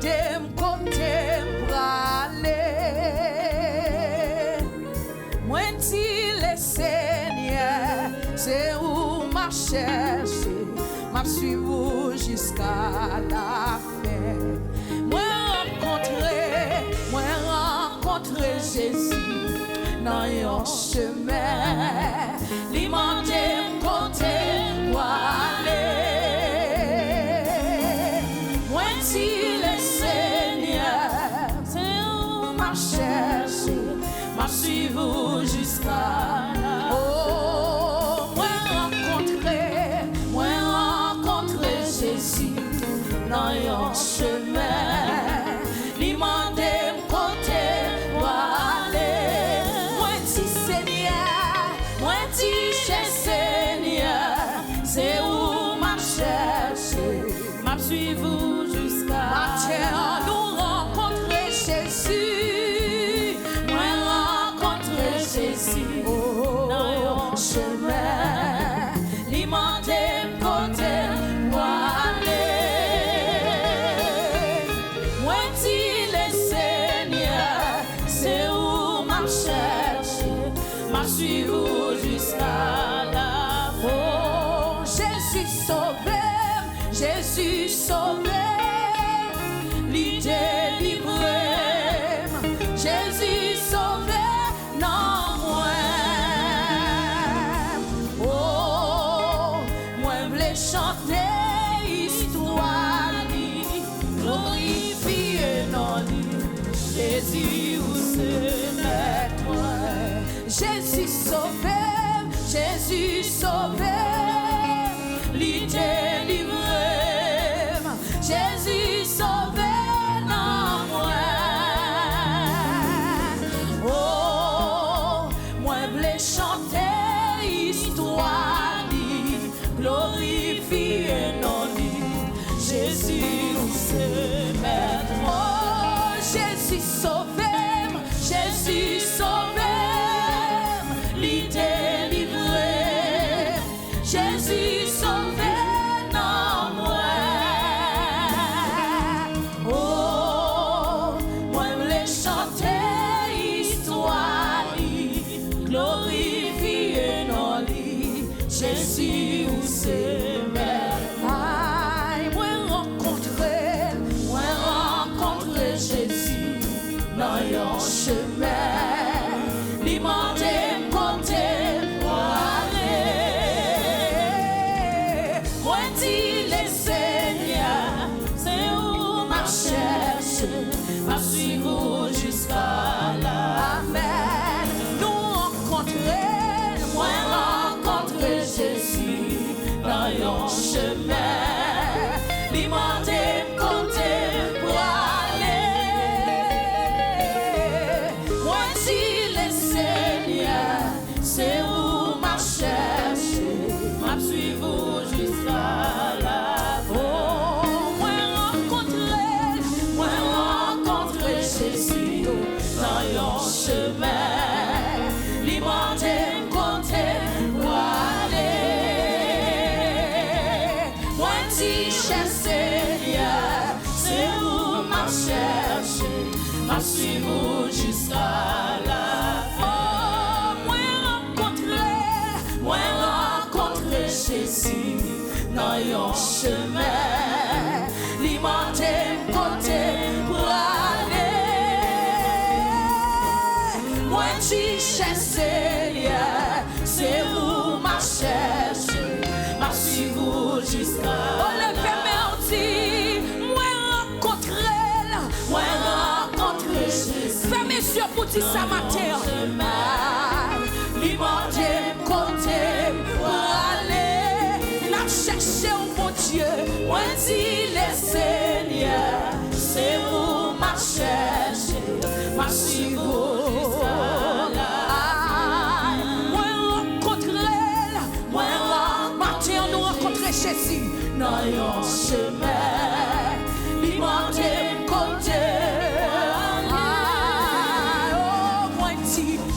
demandé côté pour aller. Moi dis le Seigneur, c'est où ma cherche, m'a suivi jusqu'à la fin. Moi rencontrer Jésus dans un chemin, lui demander côté pour aller. Moi dis le Seigneur, c'est où ma cherche, m'a suivi jusqu'à là. Oh, moi rencontrer Jésus dans un chemin, lui demander côté pour aller. Moi dis Seigneur, moi dis Seigneur, c'est où ma cherche, m'a suivi jusqu'à matin. Nous rencontrer Jésus, moi rencontrer Jésus dans un chemin, lui demander côté pour aller. Moi dis le Seigneur, c'est où ma cherche, m'a suivi jusqu'à la fin. Jésus sauvé, Jésus sauvé, lui délivré. Jésus sauvé, non moi. Oh, moi voulais chanter histoire, glorifier non lui. Jésus où se met moi. Jésus sauvé, Jésus sauvé, lui délivré. Jésus sauvé, non moi. Oh, moi voulais chanter histoire, glorifier non lui. Jésus où se met moi. Jésus sauvé, Jésus sauvé, lui délivré. Jésus sauvé, non moi. Oh, moi voulais chanter histoire, glorifier non lui. Jésus où se met. Aïe, moi rencontrer Jésus dans un chemin, lui demander côté pour aller. Moi dis le Seigneur, c'est où ma cherche, m'a suivi jusqu'à là. Amen. Nous rencontrer Jésus dans un chemin, lui demander côté pour aller. Moi dis le Seigneur, c'est où ma cherche, m'a suivi jusqu'à la fin. Oh, moi rencontrer Jésus dans un chemin, lui demander côté pour aller. Moi dis Seigneur, c'est où ma cherche, m'a suivi jusqu'à la fin. Moi rencontrer Jésus dans un chemin, lui demander côté pour aller. Moi dis Seigneur, c'est où ma cherche, m'a suivi jusqu'à la fin. Moi rencontrer Jésus. Fais mes yeux pour dire ça matin. Lui demander côté pour aller. N'a cherché au bon Dieu. Moi dis le Seigneur, c'est où ma cherche, m'a suivi jusqu'à là. Moi matin nous rencontrer Jésus dans un chemin, lui demander côté.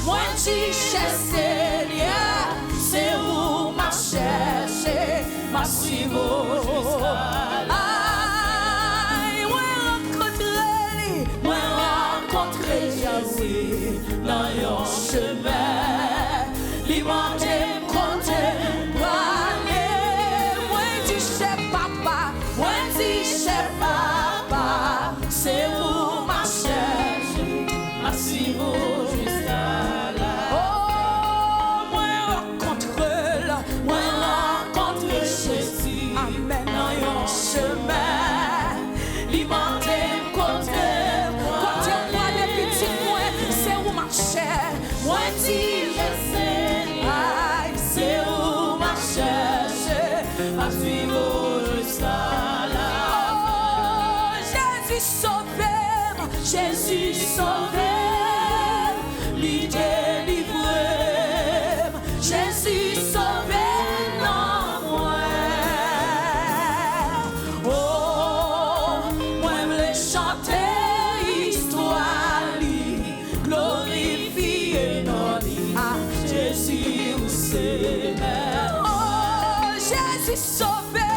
Moi dis Seigneur, c'est où ma cherche, m'a suivi jusqu'à là. papa, c'est où ma cherche, ma suivre jusqu'à là. Oh, moi rencontre là, moi rencontre Jésus. Amen. Dans yon chemin, l'immenté côté, côté moi les petits moi, c'est où ma cherche, moi dis je sais, c'est où ma cherche, ma suivre jusqu'à là. Oh, Jésus sauvé, Jésus sauvé, lui délivré, Jésus sauvé, non moi. Oh, moi me chanter histoire, glorifier non ah, Jésus ou c'est. Oh, Jésus sauvé,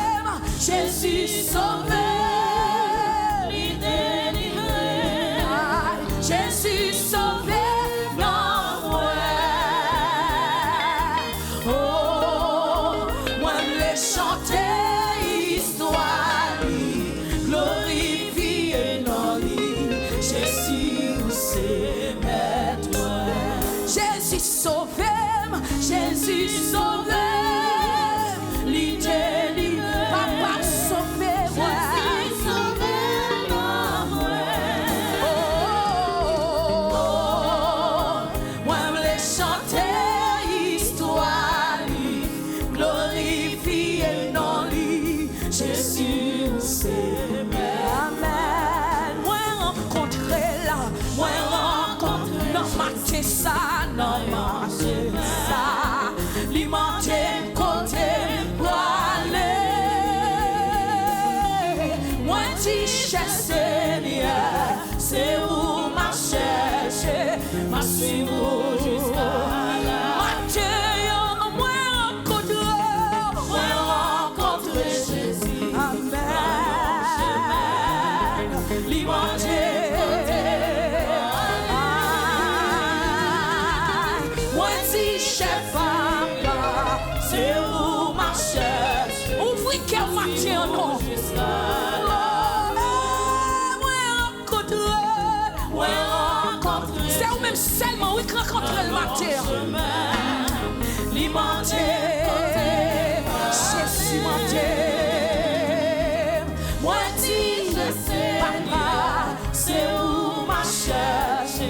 Jésus sauvé. Jésus sauvé, non ouais. Oh, moi me chanter histoire, glorifier non Jésus c'est maître. Jésus sauvé, Jésus sauvé, l'idée, papa sauvé, moi. Jésus, c'est Amen. Moi rencontré là, moi rencontré dans ma ça, dans ma ça, l'immenté côté pour aller. Moi dis cher Seigneur, c'est où ma cherche, ma suivre jusqu'à là. C'est où ma cherche, ouvrez quel matin non. C'est où même seulement oui rencontrer le matin. L'immenté, Jésus menté. Moi dis je sais papa, c'est où ma cherche,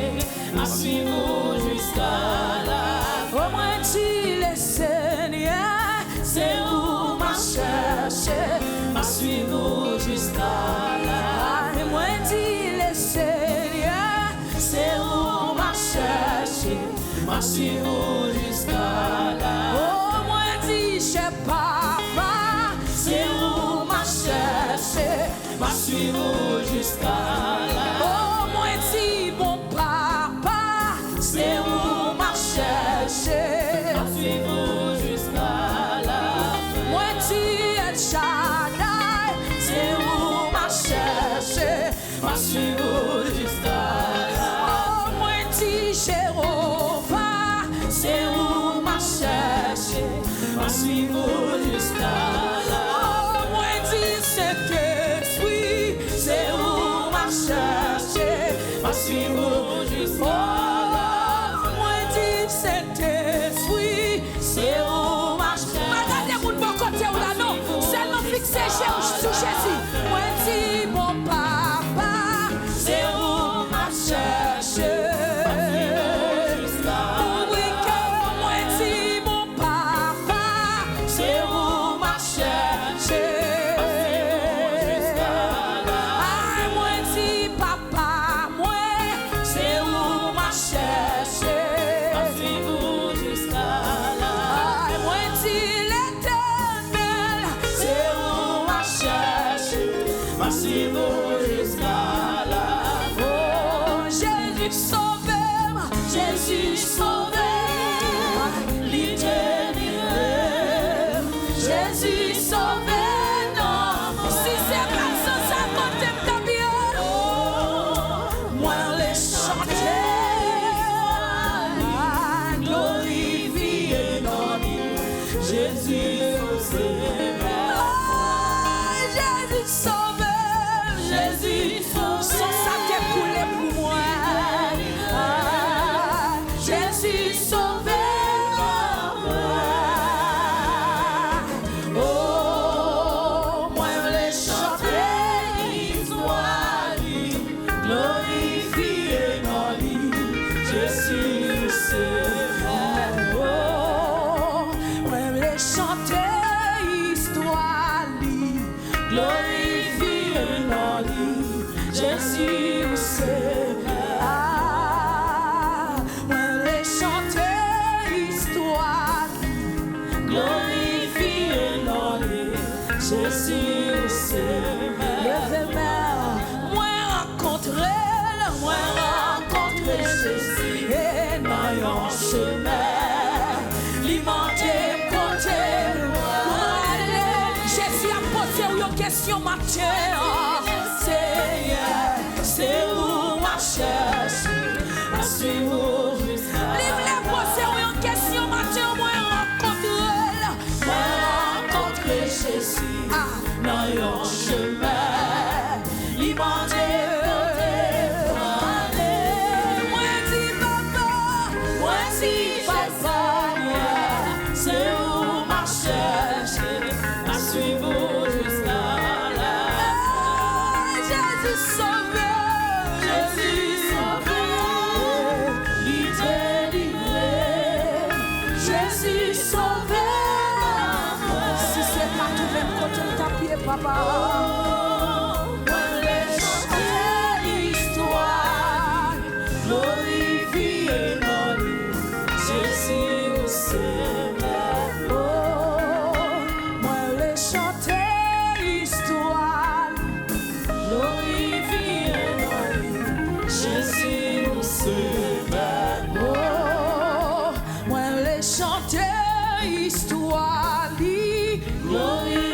ma suivre jusqu'à là. Oh moi dis le Seigneur, c'est où ma cherche, ma suivre jusqu'à là. Et moi dis le Seigneur, c'est où ma cherche, ma suivre jusqu'à là. Oh moi dis cher papa, c'est où ma cherche, ma suivre jusqu'à là. Oh moi dis mon papa, c'est où ma cherche, ma suivre jusqu'à là. Moi dis El Shaddai, c'est où ma cherche, ma suivre jusqu'à là. Oh moi dis Jéhovah, c'est où ma cherche, ma suivre jusqu'à là. Oh moi dis Saint-Esprit, c'est où ma cherche, ma suivre jusqu'à là. Moi dis Saint-Esprit, c'est où ma cherche. Regardez mon bon côté ou là non, seulement fixé sur Jésus. Moi dis mon papa, c'est où ma cherche. Oui que moi dis mon papa, c'est où ma cherche. Ah moi dis papa, moi c'est où ma cherche. Jésus, c'est moi les chanter histoire, glorifier l'année. Jésus, c'est moi rencontrer Jésus et dans un chemin, l'immense côté. Jésus a posé une question matin. C'est où ma cherche à suivre. Livre les posé une question matin. Moi rencontrer Jésus dans un chemin, l'immense. Papa, moi les chanter l'histoire, glorifier notre Jésus au ciel. Moi les chanter l'histoire, glorifier notre Jésus au ciel. Moi les chanter l'histoire, glorifier.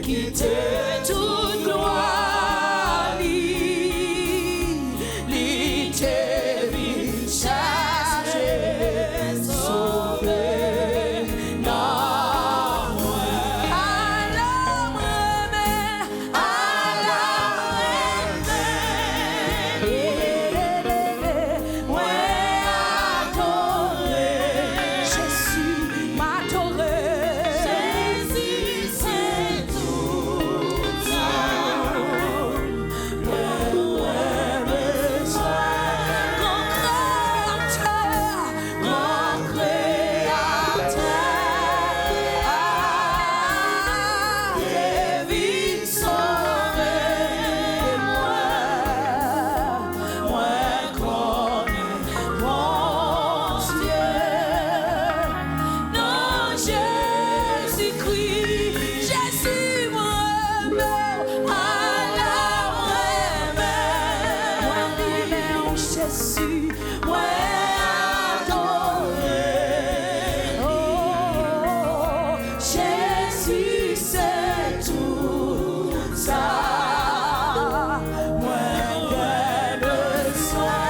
quitter toute gloire, li te vin charger, sauver, non, Jésus m'adorer. Jésus, c'est tout ça. Mon créateur, David sauver moi connais mon Dieu. Non, Jésus-Christ, Jésus moi à la moi Jésus, moi adoré. Oh, Jésus, c'est tout ça. Moi, j'ai besoin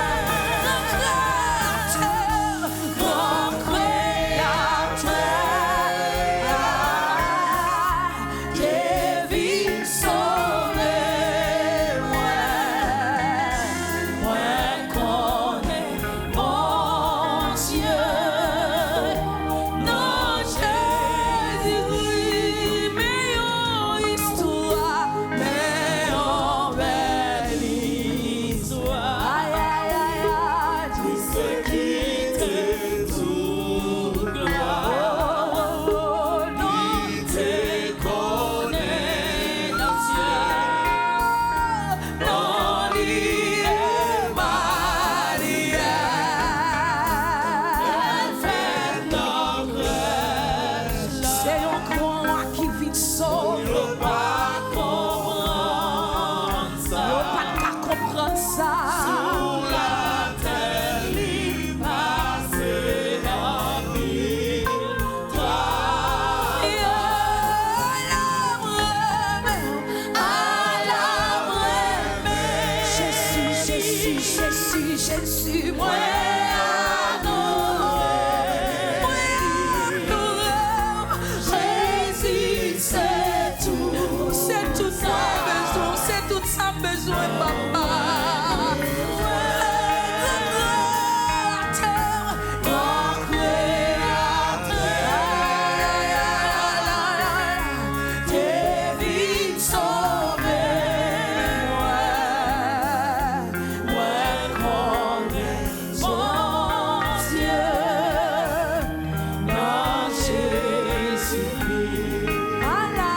d'un créateur, mon créateur, David sauver moi connais mon Dieu. Non, Jésus-Christ, meilleure histoire, meilleure belle histoire. Aïe, aïe, aïe, aïe, tout ce qui te toute gloire. Non, te connais, non, Dieu. Non, il est Maria. C'est un grand qui vit sauver. Le pas comprendre ça. Le pas comprendre ça. Sur la terre, il passe dans mille travail. Jésus, moi adoré. Jésus, c'est tout ça besoin, c'est tout ça besoin, papa. Mon créateur, David sauver moi connais mon Dieu. Non, Jésus-Christ, à la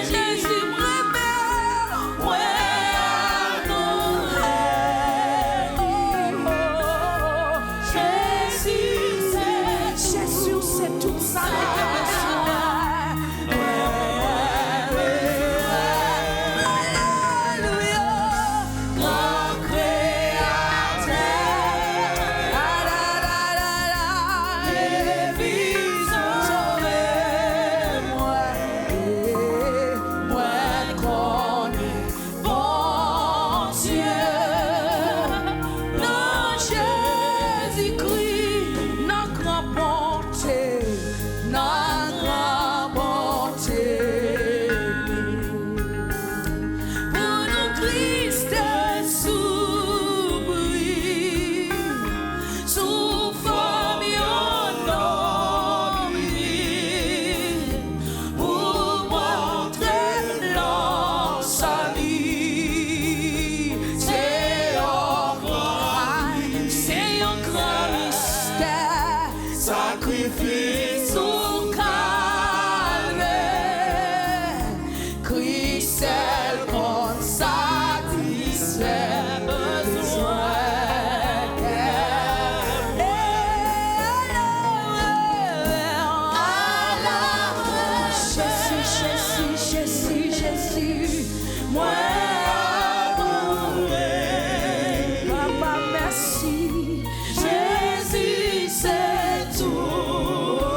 Jésus m'aime, moi adoré. Jésus, c'est tout ça que Alléluia, grand créateur, David sauver moi connais bon Dieu. Non, Jésus-Christ, non grand bonté, non grand bonté. Pour nous, Christ souffrit, sous forme d'un homme, pour montrer l'ensemble. C'est un grand mystère, sacrifice sous calvaire. Christ seul qu'on satisfait besoin. Jésus, moi adoré. Papa, merci. Jésus, c'est tout.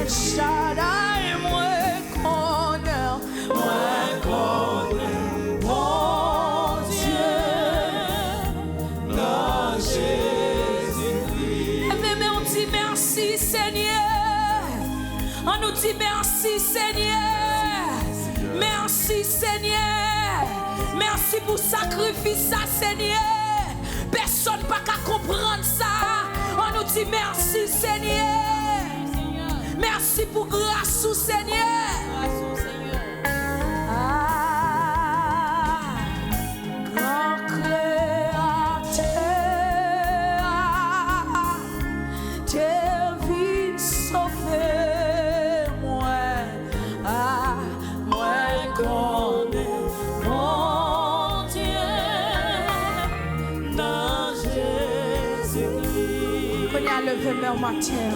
El Shaddai, moi connais, mon Dieu, dans Jésus-Christ. Mais on dit merci Seigneur, on nous dit merci Seigneur, merci Seigneur, merci pour sacrifice ça Seigneur. Personne pas qu'à comprendre ça. On nous dit merci Seigneur. Merci pour grâce au Seigneur. Grand créateur, t'es vite sauvé moi. Moi connais mon Dieu dans Jésus-Christ. Quand il a levé mes matin.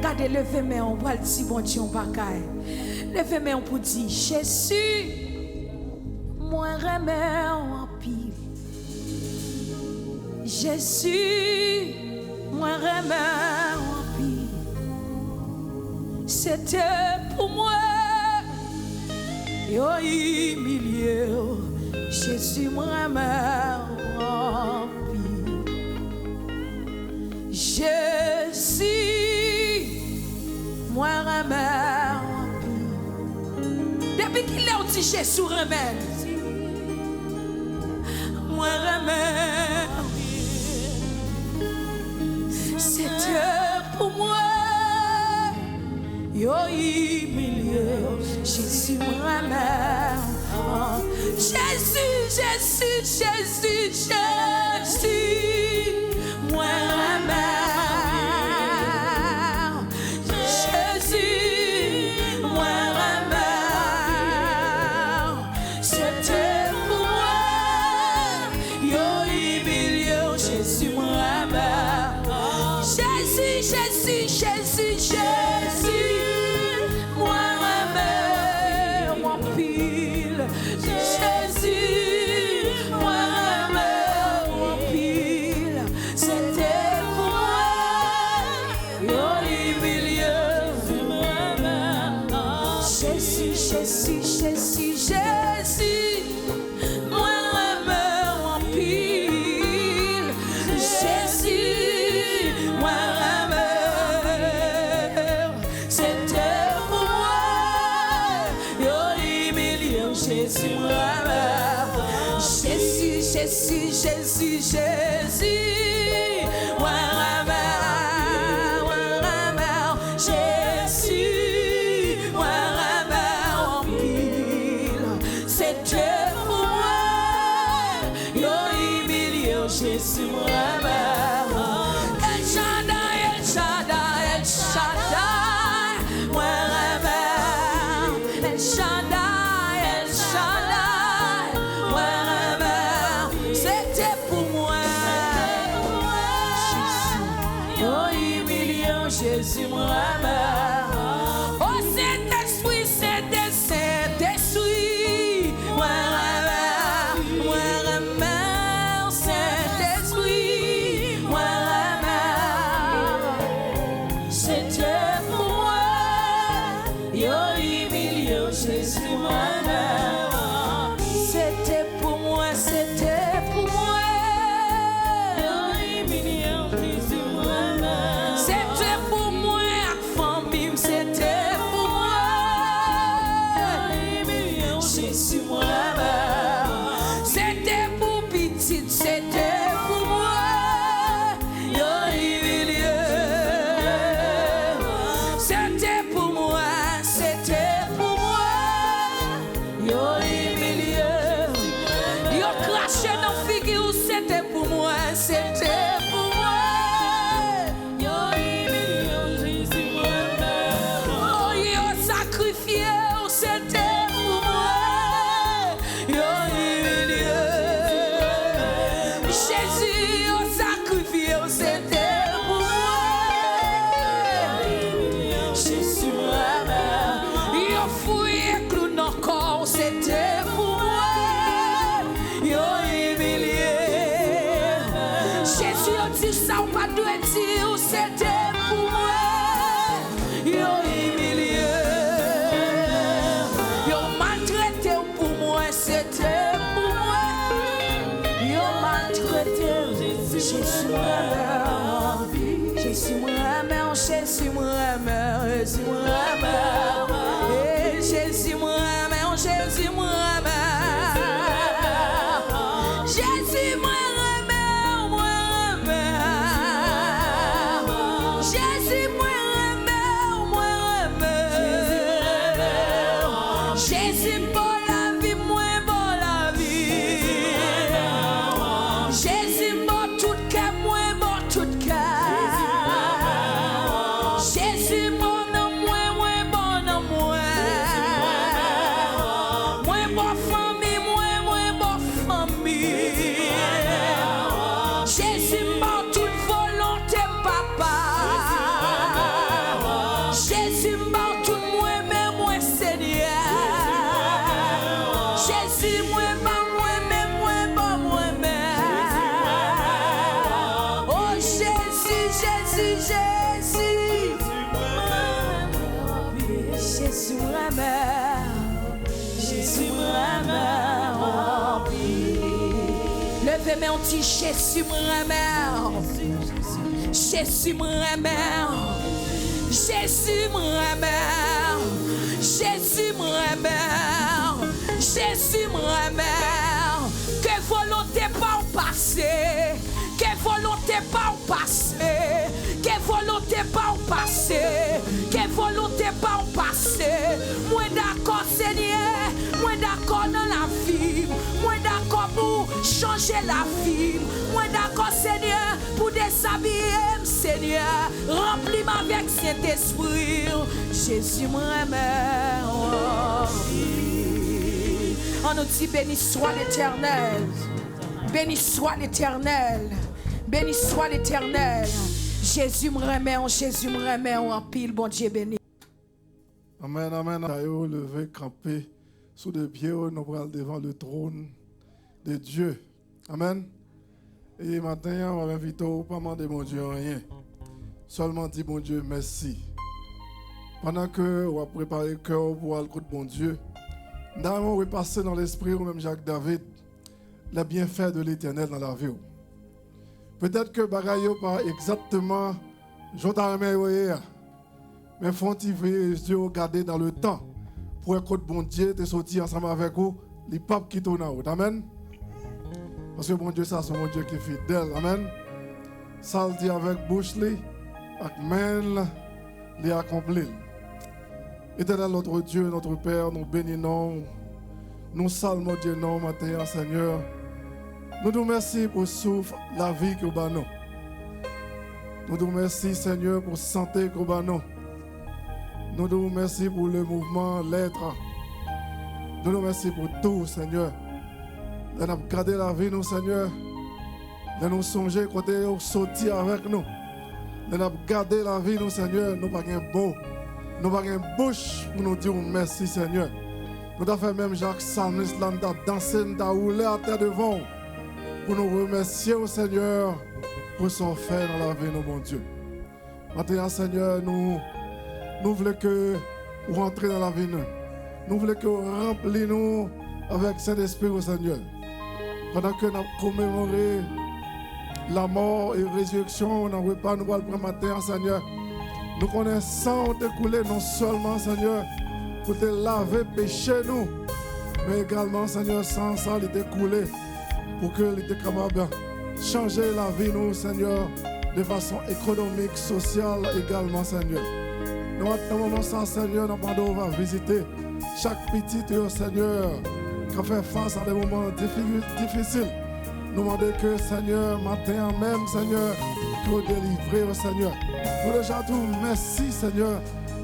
Gardez levé mes on va le dire bon Dieu on bagaille. Levé mes on pour dire Jésus moi remets en pile. Jésus moi remets en pile. C'était pour moi yo humilié. Jésus moi remets en pile. Jésus moi remets en pile. Depuis qu'il a dit Jésus remède. Moi remets en pile. C'était pour moi. Yo humilié. Jésus moi remets en pile. Jésus, Jésus, Jésus, Jésus. Moi remets. Jésus, Jésus, Jésus, moi remets mon pile. Jésus, moi remets mon pile. C'était pour moi, yo humilié. Jésus, Jésus, Jésus, Jésus, moi remets mon pile. Jésus, moi Jésus, Jésus, Jésus, Jésus, moi remets, Jésus, moi remets en pile. C'était pour moi, yo humilié, Jésus, moi remets. El Shaddai, El Shaddai, El Shaddai, moi remets, El Shaddai. Jésus moi remets. Oh Saint-Esprit, Saint-Esprit, moi remets, Saint-Esprit, moi remets. C'était pour moi, yo humilié, Jésus moi remets. C'était pour moi, c'était pour moi. C'était pour petite, c'était pour moi. Yo humilié. C'était pour moi, c'était pour moi. Yo humilié. Yo craché dans figure, c'était pour moi, c'était pour moi. Yo humilié, Jésus moi. Oh yo sacrifié, c'était pour moi. Yo humilié. Jésus au sacrifié, c'était pour moi. Jésus moi. Yo fouillé clou dans le corps, c'était pour moi. Yo humilié. Jésus a dit ça, on pas doit dire, c'était pour moi. Yo humilié. Jésus me remet, Jésus me remet, Jésus me remet, Jésus me remet, Jésus me remet, Jésus me remet, Jésus me mais on dit Jésus me remet, Jésus me remet, Jésus me remet, Jésus me remet, Jésus me remet. Que volonté pas au passé, que volonté pas au passé, que volonté pas au passé, que volonté pas au passé. Moi d'accord Seigneur, moi d'accord dans la vie, moi d'accord pour changer la vie, moi d'accord Seigneur pour déshabiller Seigneur, remplis-moi avec cet esprit. Jésus me remet. On nous dit béni soit l'Éternel, béni soit l'Éternel, béni soit l'Éternel. Jésus me remet, Jésus me remet en pile, bon Dieu béni. Amen, amen. Levé, campé, sous les pieds, nous allons devant le trône de Dieu. Amen. Et maintenant, on va inviter au pas demander mon Dieu rien. Seulement dire mon Dieu merci. Pendant que on va préparer le cœur pour aller écouter bon Dieu, nous allons repasser dans l'esprit, ou même Jacques David, les bienfaits de l'Éternel dans la vie. Peut-être que bagaille pas exactement hier, mais faut-il Dieu regarder dans le temps pour écouter bon Dieu te sortir ensemble avec vous, les papes qui tournent en haut. Amen. Parce que bon Dieu, ça c'est mon Dieu qui est fidèle. Amen. Ça le dit avec bouche, avec main, il accompli. Éternel notre Dieu, notre Père, nous bénissons, nous saluons Dieu, non, matin, Seigneur. Nous nous remercions pour souffle, la vie que nous avons. Nous nous remercions, Seigneur, pour la santé que nous avons. Nous nous remercions pour le mouvement, l'être. Nous nous remercions pour tout, Seigneur. Nous avons gardé la vie, nous, Seigneur. Nous nous songer côté sortir avec nous. Nous avons gardé la vie, nous, Seigneur. Nous n'avons pas un beau. Nous n'avons pas une bouche pour nous dire merci, Seigneur. Nous avons fait même Jacques Salmis, nous avons dansé, nous avons roulé à terre devant. Pour nous remercier au Seigneur pour son fait dans la vie, nous, mon Dieu. Maintenant, Seigneur, nous voulons que vous rentrez dans la vie, nous voulons que vous remplissez nous avec Saint-Esprit au Seigneur. Pendant que nous avons commémoré la mort et la résurrection, nous n'avons pas nous le prendre matin, Seigneur. Nous connaissons te couler non seulement, Seigneur, pour te laver péché nous, mais également, Seigneur, sans ça, il était coulé pour que il était capable de changer la vie, nous, Seigneur, de façon économique, sociale également, Seigneur. Nous, à ce moment, ça, Seigneur, nous va visiter chaque petit, Seigneur, qui fait face à des moments difficiles. Nous demandons que, Seigneur, matin même, Seigneur, que vous délivrez, oh Seigneur. Nous déjà tout merci, Seigneur,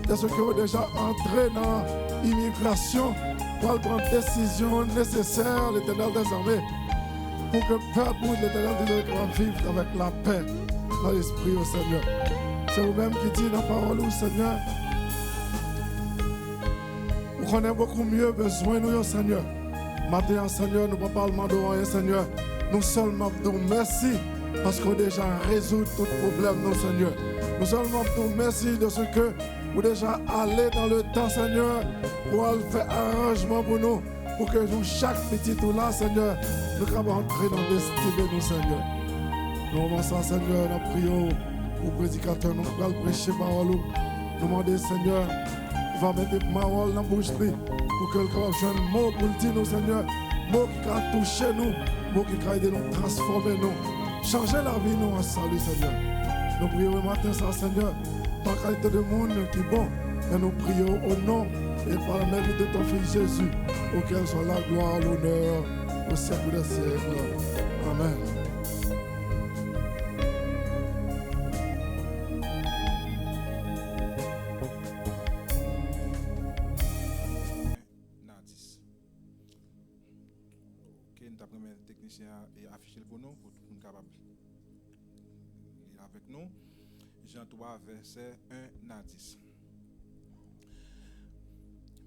de ce que vous déjà entré dans l'immigration pour prendre des décisions nécessaires, l'Éternel des armées, pour que le peuple de l'Éternel des armées puisse vivre avec la paix dans l'esprit, oh Seigneur. C'est vous-même qui dites dans la parole, oh Seigneur. Vous connaissez beaucoup mieux besoin, nous, oh Seigneur. Maintenant, Seigneur, nous ne pouvons pas demander rien, Seigneur. Nous seulement nous merci parce qu'on déjà résout tout problème, nous, Seigneur. Nous seulement nous merci de ce que vous déjà allé dans le temps, Seigneur, pour faire arrangement pour nous, pour que nous, chaque petit tout là, Seigneur, nous puissions entrer dans le destin de nous, Seigneur. Nous avançons, Seigneur, nous prions pour prédicateur, nous allons prêcher parole. Nous demandons, Seigneur, va mettre des paroles dans la bouche pour que le capable de un mot pour le dire, nous, Seigneur. Mot qui va toucher nous, mot qui va aider nous, transformer nous, changer la vie nous en salut, Seigneur. Nous prions le matin, ça, Seigneur, par qualité de monde qui est bon, et nous prions au nom et par le mérite de ton Fils Jésus, auquel soit la gloire, l'honneur, au siècle des siècles. Amen. Et afficher pour nous, pour tout le monde capable avec nous. Jean 3, verset 1 à 10.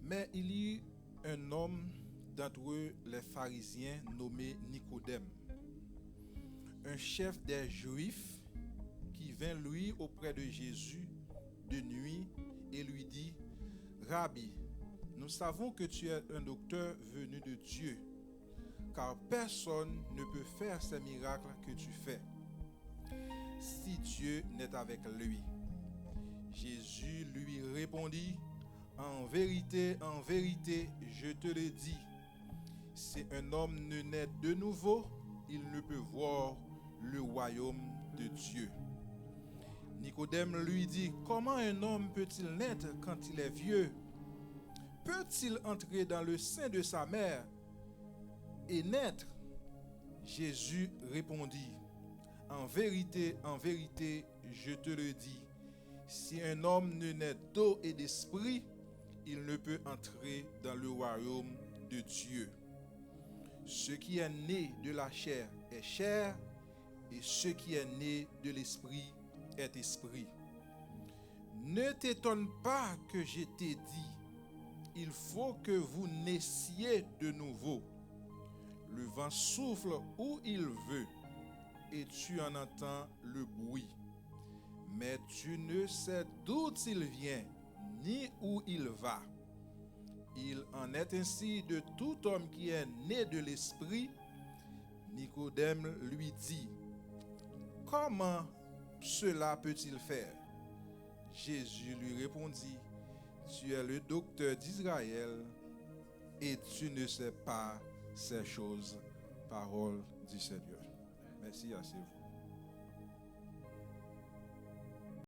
Mais il y eut un homme d'entre eux, les pharisiens, nommé Nicodème, un chef des Juifs, qui vint lui auprès de Jésus de nuit et lui dit: Rabbi, nous savons que tu es un docteur venu de Dieu, car personne ne peut faire ces miracles que tu fais si Dieu n'est avec lui. Jésus lui répondit: en vérité, je te le dis, si un homme ne naît de nouveau, il ne peut voir le royaume de Dieu. Nicodème lui dit: comment un homme peut-il naître quand il est vieux? Peut-il entrer dans le sein de sa mère et naître? Jésus répondit: en vérité, je te le dis, si un homme ne naît d'eau et d'esprit, il ne peut entrer dans le royaume de Dieu. Ce qui est né de la chair est chair, et ce qui est né de l'esprit est esprit. Ne t'étonne pas que je t'ai dit, il faut que vous naissiez de nouveau. Le vent souffle où il veut, et tu en entends le bruit, mais tu ne sais d'où il vient, ni où il va. Il en est ainsi de tout homme qui est né de l'esprit. Nicodème lui dit: comment cela peut-il faire? Jésus lui répondit: tu es le docteur d'Israël et tu ne sais pas ces choses. Parole du Seigneur. Merci à vous.